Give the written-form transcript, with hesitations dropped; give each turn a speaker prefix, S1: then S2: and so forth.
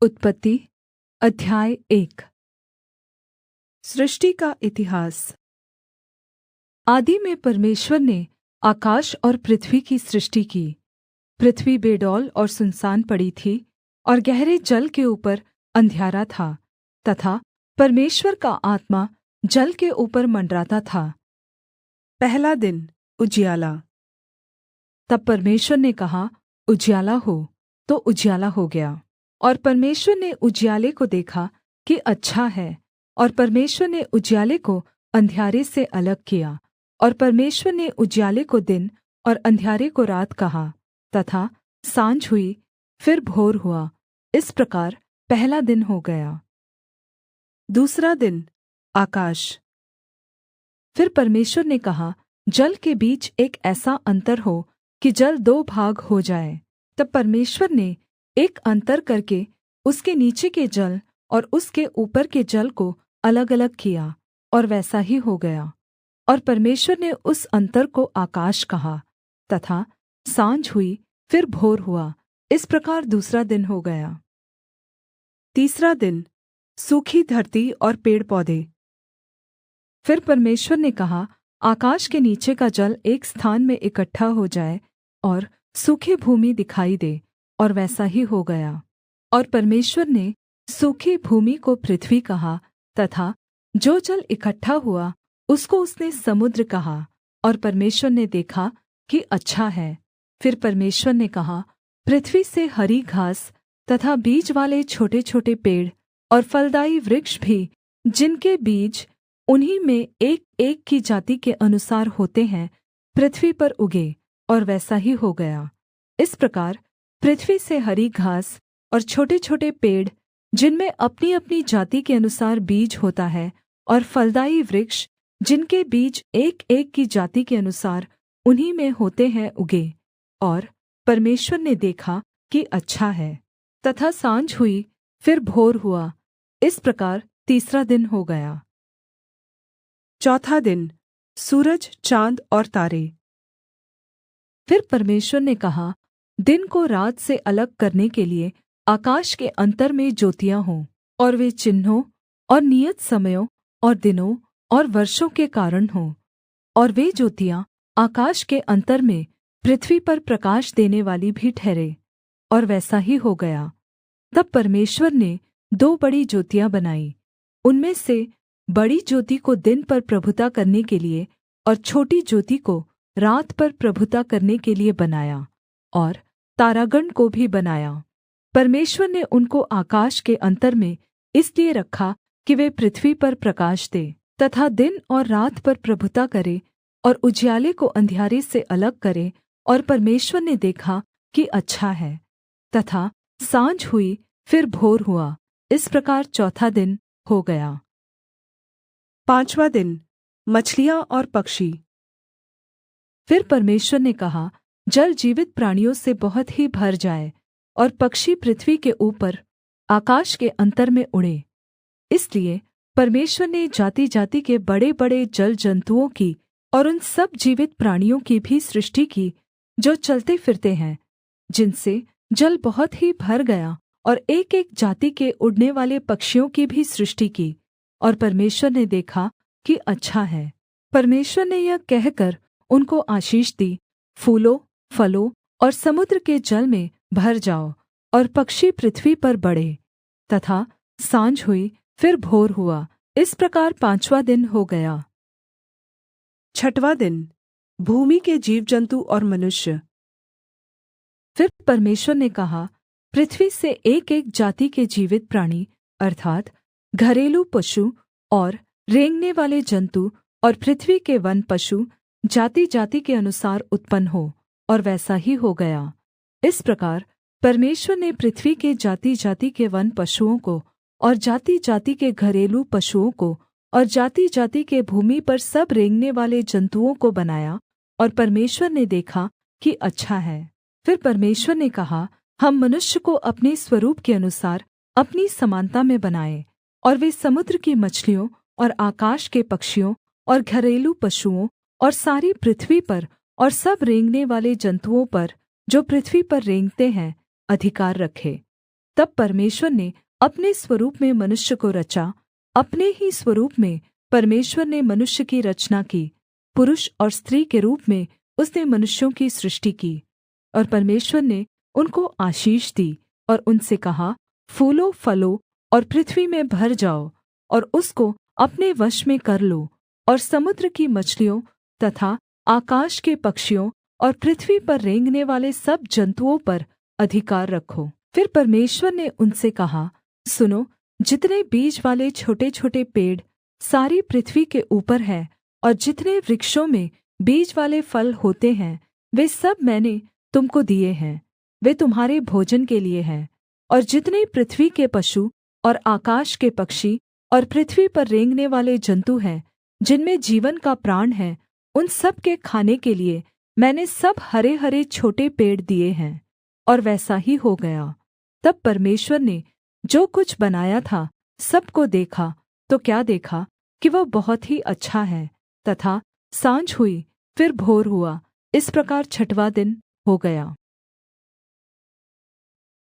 S1: उत्पत्ति अध्याय 1। सृष्टि का इतिहास। आदि में परमेश्वर ने आकाश और पृथ्वी की सृष्टि की। पृथ्वी बेडौल और सुनसान पड़ी थी और गहरे जल के ऊपर अंधियारा था, तथा परमेश्वर का आत्मा जल के ऊपर मण्डराता था। पहला दिन, उजियाला। तब परमेश्वर ने कहा, उजियाला हो, तो उजियाला हो गया। और परमेश्वर ने उजियाले को देखा कि अच्छा है, और परमेश्वर ने उजियाले को अंधियारे से अलग किया। और परमेश्वर ने उजियाले को दिन और अंधियारे को रात कहा, तथा साँझ हुई, फिर भोर हुआ। इस प्रकार पहला दिन हो गया। दूसरा दिन, आकाश। फिर परमेश्वर ने कहा, जल के बीच एक ऐसा अन्तर हो कि जल दो भाग हो जाए। तब परमेश्वर ने एक अन्तर करके उसके नीचे के जल और उसके ऊपर के जल को अलगअलग किया, और वैसा ही हो गया। और परमेश्वर ने उस अन्तर को आकाश कहा, तथा साँझ हुई, फिर भोर हुआ। इस प्रकार दूसरा दिन हो गया। तीसरा दिन, सूखी धरती और पेड़पौधे। फिर परमेश्वर ने कहा, आकाश के नीचे का जल एक स्थान में इकट्ठा हो जाए और सूखी भूमि दिखाई दे, और वैसा ही हो गया। और परमेश्वर ने सूखी भूमि को पृथ्वी कहा, तथा जो जल इकट्ठा हुआ उसको उसने समुद्र कहा। और परमेश्वर ने देखा कि अच्छा है। फिर परमेश्वर ने कहा, पृथ्वी से हरी घास तथा बीज वाले छोटे-छोटे पेड़ और फलदाई वृक्ष भी, जिनके बीज उन्हीं में एक-एक की जाति के अनुसार होते हैं, पृथ्वी पर उगे, और वैसा ही हो गया। इस प्रकार पृथ्वी से हरी घास और छोटे-छोटे पेड़, जिनमें अपनी-अपनी जाति के अनुसार बीज होता है, और फलदाई वृक्ष, जिनके बीज एक-एक की जाति के अनुसार उन्हीं में होते हैं, उगे। और परमेश्वर ने देखा कि अच्छा है। तथा साँझ हुई, फिर भोर हुआ। इस प्रकार तीसरा दिन हो गया। चौथा दिन, सूरज, चाँद और तारे। फिर परमेश्वर ने कहा, दिन को रात से अलग करने के लिए आकाश के अन्तर में ज्योतियाँ हों, और वे चिन्हों और नियत समयों और दिनों और वर्षों के कारण हों। और वे ज्योतियाँ आकाश के अन्तर में पृथ्वी पर प्रकाश देने वाली भी ठहरें, और वैसा ही हो गया। तब परमेश्वर ने दो बड़ी ज्योतियाँ बनाई। उनमें से बड़ी ज्योति को दिन पर प्रभुता करने के लिए, और छोटी ज्योति को रात पर प्रभुता करने के लिए बनाया। और तारागण को भी बनाया। परमेश्वर ने उनको आकाश के अन्तर में इसलिए रखा कि वे पृथ्वी पर प्रकाश दें, तथा दिन और रात पर प्रभुता करें, और उजियाले को अंधियारे से अलग करें। और परमेश्वर ने देखा कि अच्छा है। तथा साँझ हुई, फिर भोर हुआ। इस प्रकार चौथा दिन हो गया। पाँचवाँ दिन, मछलियाँ और पक्षी। फिर परमेश्वर ने कहा, जल जीवित प्राणियों से बहुत ही भर जाए, और पक्षी पृथ्वी के ऊपर आकाश के अन्तर में उड़े। इसलिए परमेश्वर ने जाति-जाति के बड़े-बड़े जल जन्तुओं की और उन सब जीवित प्राणियों की भी सृष्टि की, जो चलते फिरते हैं, जिनसे जल बहुत ही भर गया, और एक-एक जाति के उड़ने वाले पक्षियों की भी सृष्टि की। और परमेश्वर ने देखा कि अच्छा है। परमेश्वर ने यह कहकर उनको आशीष दी, फूलो, फलो और समुद्र के जल में भर जाओ, और पक्षी पृथ्वी पर बढ़े। तथा साँझ हुई, फिर भोर हुआ। इस प्रकार पाँचवाँ दिन हो गया। छठवाँ दिन, भूमि के जीवजन्तु और मनुष्य। फिर परमेश्वर ने कहा, पृथ्वी से एक-एक जाति के जीवित प्राणी, अर्थात् घरेलू पशु और रेंगने वाले जन्तु, और पृथ्वी के वन पशु जाति-जाति के अनुसार उत्पन्न हो, और वैसा ही हो गया। इस प्रकार परमेश्वर ने पृथ्वी के जाति-जाति के वन पशुओं को, और जाति-जाति के घरेलू पशुओं को, और जाति-जाति के भूमि पर सब रेंगने वाले जन्तुओं को बनाया। और परमेश्वर ने देखा कि अच्छा है। फिर परमेश्वर ने कहा, हम मनुष्य को अपने स्वरूप के अनुसार अपनी समानता में बनाएँ, और वे समुद्र की मछलियों और आकाश के पक्षियों और घरेलू पशुओं और सारी पृथ्वी पर और सब रेंगने वाले जन्तुओं पर, जो पृथ्वी पर रेंगते हैं, अधिकार रखें। तब परमेश्वर ने अपने स्वरूप में मनुष्य को रचा, अपने ही स्वरूप में परमेश्वर ने मनुष्य की रचना की, पुरुष और स्त्री के रूप में उसने मनुष्यों की सृष्टि की। और परमेश्वर ने उनको आशीष दी और उनसे कहा, फूलो फलो और पृथ्वी में भर जाओ और उसको अपने वश में कर लो, और समुद्र की मछलियों तथा आकाश के पक्षियों और पृथ्वी पर रेंगने वाले सब जन्तुओं पर अधिकार रखो। फिर परमेश्वर ने उनसे कहा, सुनो, जितने बीज वाले छोटे-छोटे पेड़ सारी पृथ्वी के ऊपर हैं, और जितने वृक्षों में बीज वाले फल होते हैं, वे सब मैंने तुम को दिए हैं, वे तुम्हारे भोजन के लिये हैं। और जितने पृथ्वी के पशु और आकाश के पक्षी और पृथ्वी पर रेंगने वाले जन्तु हैं, जिनमें जीवन का प्राण है, उन सब के खाने के लिये मैंने सब हरे-हरे छोटे पेड़ दिए हैं। और वैसा ही हो गया। तब परमेश्वर ने जो कुछ बनाया था सब को देखा, तो क्या देखा कि वह बहुत ही अच्छा है। तथा साँझ हुई, फिर भोर हुआ, इस प्रकार छठवाँ दिन हो गया।